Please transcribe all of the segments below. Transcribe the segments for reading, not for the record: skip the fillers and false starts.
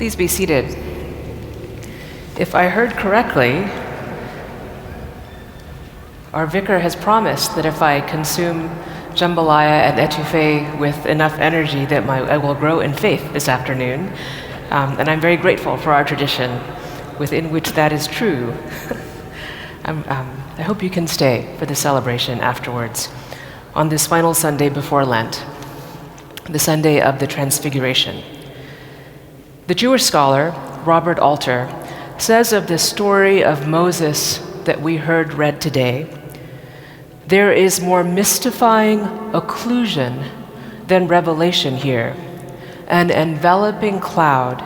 Please be seated. If I heard correctly, our vicar has promised that if I consume jambalaya and etouffee with enough energy that I will grow in faith this afternoon. And I'm very grateful for our tradition within which that is true. I hope you can stay for the celebration afterwards on this final Sunday before Lent, the Sunday of the Transfiguration. The Jewish scholar, Robert Alter, says of the story of Moses that we heard read today, there is more mystifying occlusion than revelation here, an enveloping cloud,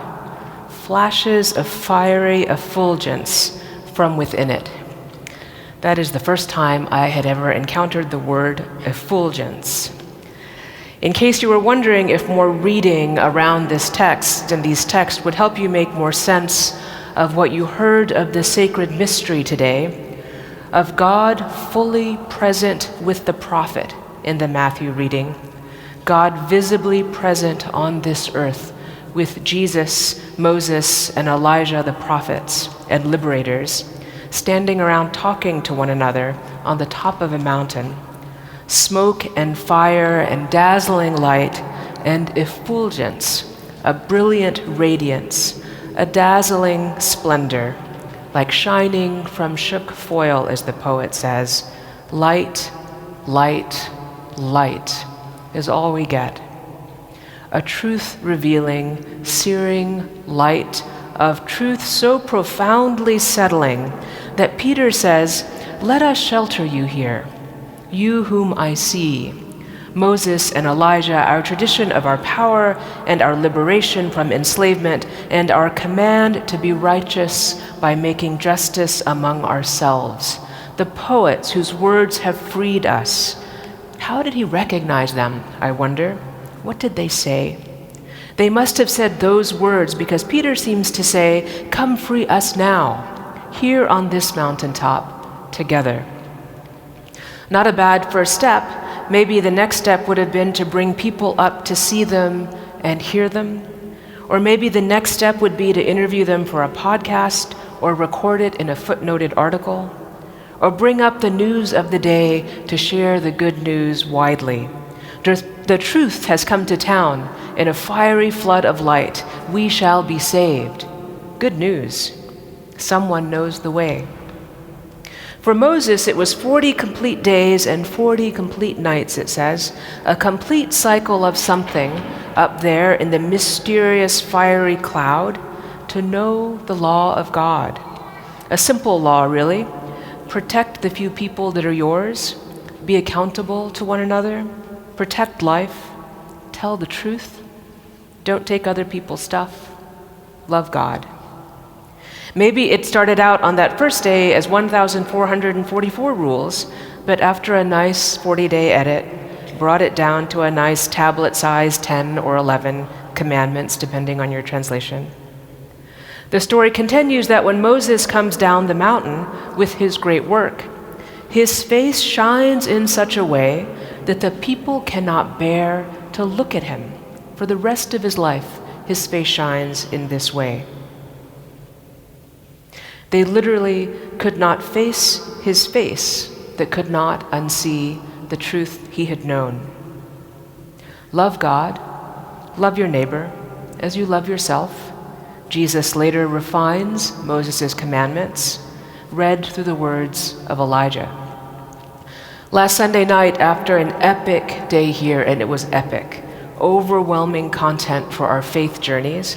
flashes of fiery effulgence from within it. That is the first time I had ever encountered the word effulgence. In case you were wondering if more reading around this text and these texts would help you make more sense of what you heard of the sacred mystery today, of God fully present with the prophet in the Matthew reading, God visibly present on this earth with Jesus, Moses, and Elijah the prophets and liberators, standing around talking to one another on the top of a mountain, smoke and fire and dazzling light and effulgence, a brilliant radiance, a dazzling splendor, like shining from shook foil, as the poet says. Light, light, light is all we get. A truth-revealing, searing light of truth so profoundly settling that Peter says, "Let us shelter you here, you whom I see." Moses and Elijah, our tradition of our power and our liberation from enslavement and our command to be righteous by making justice among ourselves. The poets whose words have freed us. How did he recognize them, I wonder? What did they say? They must have said those words because Peter seems to say, "Come free us now, here on this mountaintop, together." Not a bad first step. Maybe the next step would have been to bring people up to see them and hear them. Or maybe the next step would be to interview them for a podcast or record it in a footnoted article. Or bring up the news of the day to share the good news widely. The truth has come to town in a fiery flood of light. We shall be saved. Good news. Someone knows the way. For Moses, it was 40 complete days and 40 complete nights, it says, a complete cycle of something up there in the mysterious fiery cloud to know the law of God. A simple law, really. Protect the few people that are yours. Be accountable to one another. Protect life. Tell the truth. Don't take other people's stuff. Love God. Maybe it started out on that first day as 1,444 rules, but after a nice 40-day edit, brought it down to a nice tablet-sized 10 or 11 commandments, depending on your translation. The story continues that when Moses comes down the mountain with his great work, his face shines in such a way that the people cannot bear to look at him. For the rest of his life, his face shines in this way. They literally could not face his face that could not unsee the truth he had known. Love God, love your neighbor as you love yourself. Jesus later refines Moses' commandments, read through the words of Elijah. Last Sunday night, after an epic day here, and it was epic, overwhelming content for our faith journeys,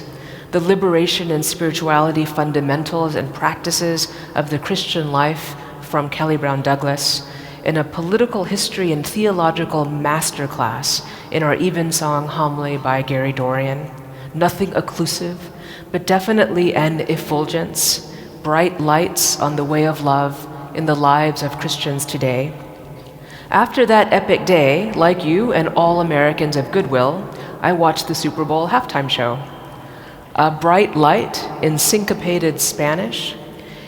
the liberation and spirituality fundamentals and practices of the Christian life from Kelly Brown Douglas, in a political history and theological masterclass in our Evensong homily by Gary Dorian. Nothing occlusive, but definitely an effulgence, bright lights on the way of love in the lives of Christians today. After that epic day, like you and all Americans of goodwill, I watched the Super Bowl halftime show. A bright light in syncopated Spanish,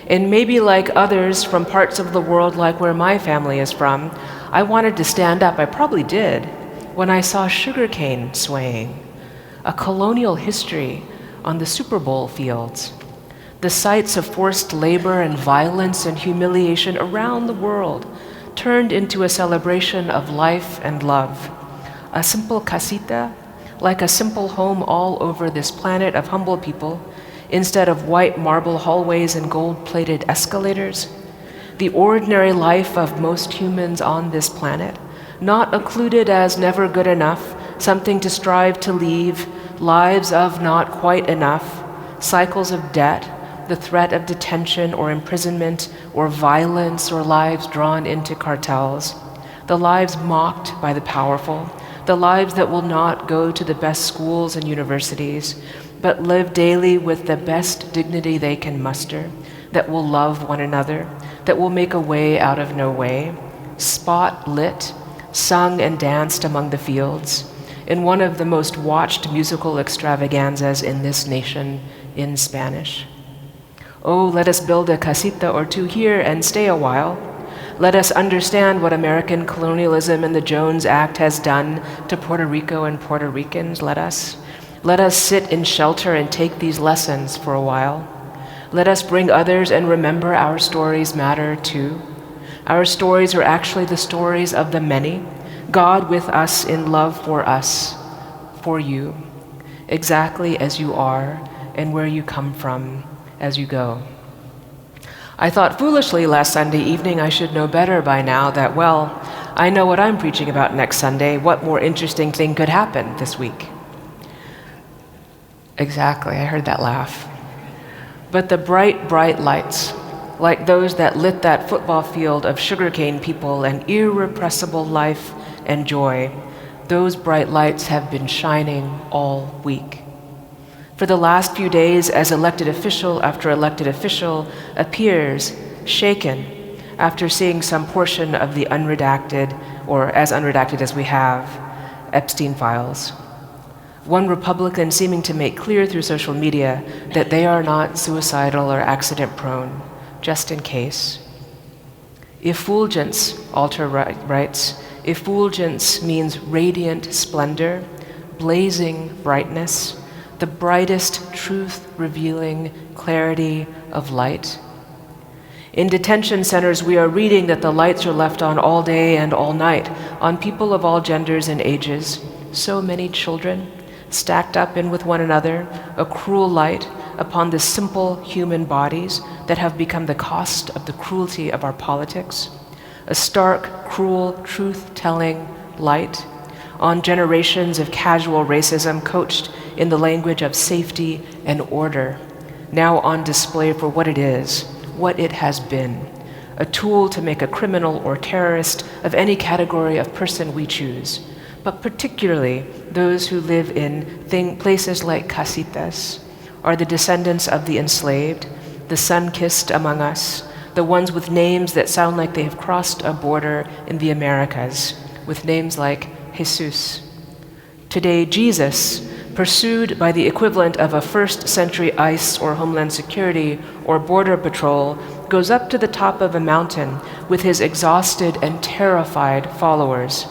and maybe like others from parts of the world like where my family is from, I wanted to stand up, I probably did, when I saw sugarcane swaying, a colonial history on the Super Bowl fields, the sites of forced labor and violence and humiliation around the world turned into a celebration of life and love. A simple casita, like a simple home all over this planet of humble people, instead of white marble hallways and gold-plated escalators. The ordinary life of most humans on this planet, not occluded as never good enough, something to strive to leave, lives of not quite enough, cycles of debt, the threat of detention or imprisonment or violence or lives drawn into cartels, the lives mocked by the powerful, the lives that will not go to the best schools and universities, but live daily with the best dignity they can muster, that will love one another, that will make a way out of no way, spot-lit, sung and danced among the fields, in one of the most watched musical extravaganzas in this nation in Spanish. Oh, let us build a casita or two here and stay a while. Let us understand what American colonialism and the Jones Act has done to Puerto Rico and Puerto Ricans. Let us sit in shelter and take these lessons for a while. Let us bring others and remember our stories matter too. Our stories are actually the stories of the many, God with us in love for us, for you, exactly as you are and where you come from as you go. I thought foolishly last Sunday evening I should know better by now that, well, I know what I'm preaching about next Sunday. What more interesting thing could happen this week? Exactly, I heard that laugh. But the bright, bright lights, like those that lit that football field of sugarcane people and irrepressible life and joy, those bright lights have been shining all week. For the last few days, as elected official after elected official appears shaken after seeing some portion of the unredacted, or as unredacted as we have, Epstein files. One Republican seeming to make clear through social media that they are not suicidal or accident prone, just in case. Effulgence, Alter writes, effulgence means radiant splendor, blazing brightness, the brightest truth-revealing clarity of light. In detention centers, we are reading that the lights are left on all day and all night, on people of all genders and ages, so many children, stacked up in with one another, a cruel light upon the simple human bodies that have become the cost of the cruelty of our politics, a stark, cruel, truth-telling light on generations of casual racism coached in the language of safety and order, now on display for what it is, what it has been, a tool to make a criminal or terrorist of any category of person we choose, but particularly those who live in places like casitas, are the descendants of the enslaved, the sun-kissed among us, the ones with names that sound like they have crossed a border in the Americas, with names like Jesus. Today, Jesus, pursued by the equivalent of a first-century ICE or Homeland Security or Border Patrol, goes up to the top of a mountain with his exhausted and terrified followers.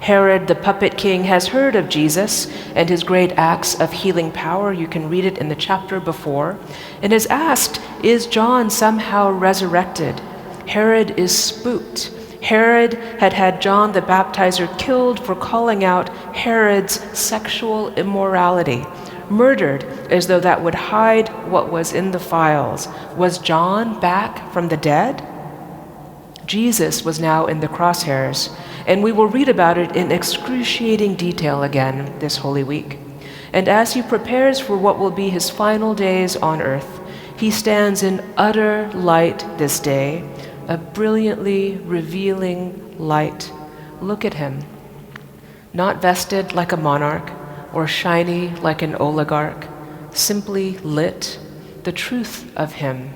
Herod, the puppet king, has heard of Jesus and his great acts of healing power. You can read it in the chapter before, and has asked, is John somehow resurrected? Herod is spooked. Herod had had John the Baptizer killed for calling out Herod's sexual immorality, murdered as though that would hide what was in the files. Was John back from the dead? Jesus was now in the crosshairs, and we will read about it in excruciating detail again this Holy Week. And as he prepares for what will be his final days on earth, he stands in utter light this day, a brilliantly revealing light. Look at him, not vested like a monarch or shiny like an oligarch, simply lit, the truth of him,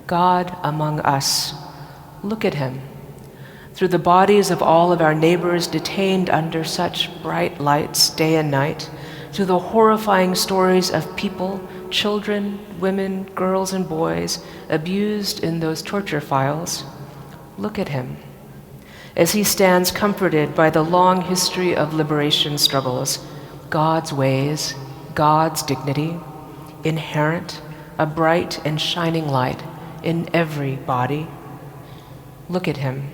God among us. Look at him. Through the bodies of all of our neighbors detained under such bright lights day and night, through the horrifying stories of people, children, women, girls, and boys abused in those torture files, look at him as he stands comforted by the long history of liberation struggles, God's ways, God's dignity. inherent, a bright and shining light in every body. Look at him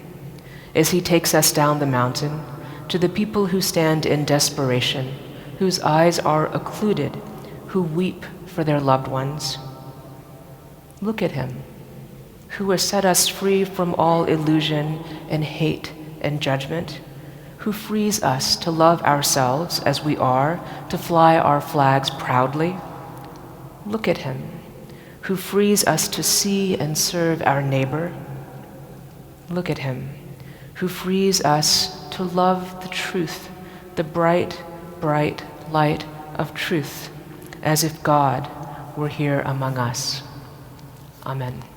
as he takes us down the mountain to the people who stand in desperation, whose eyes are occluded, who weep for their loved ones. Look at him, who has set us free from all illusion and hate and judgment, who frees us to love ourselves as we are, to fly our flags proudly. Look at him, who frees us to see and serve our neighbor. Look at him, who frees us to love the truth, the bright, bright light of truth, as if God were here among us. Amen.